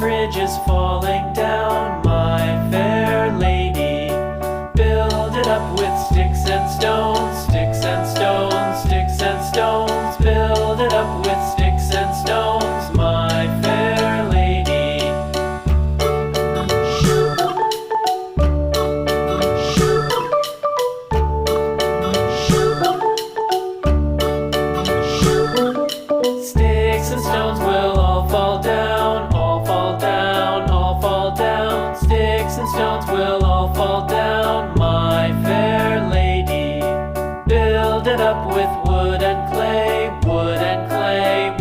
bridge is falling down, my fair lady. Build it up with sticks and stones, sticks and stones, sticks and stones. Build it up with sticks and stones, my fair lady. Sticks and stones will all fall down, all fall down, all fall down. Sticks and stones will all fall down, my fair lady. Build it up with wood and clay, wood and clay,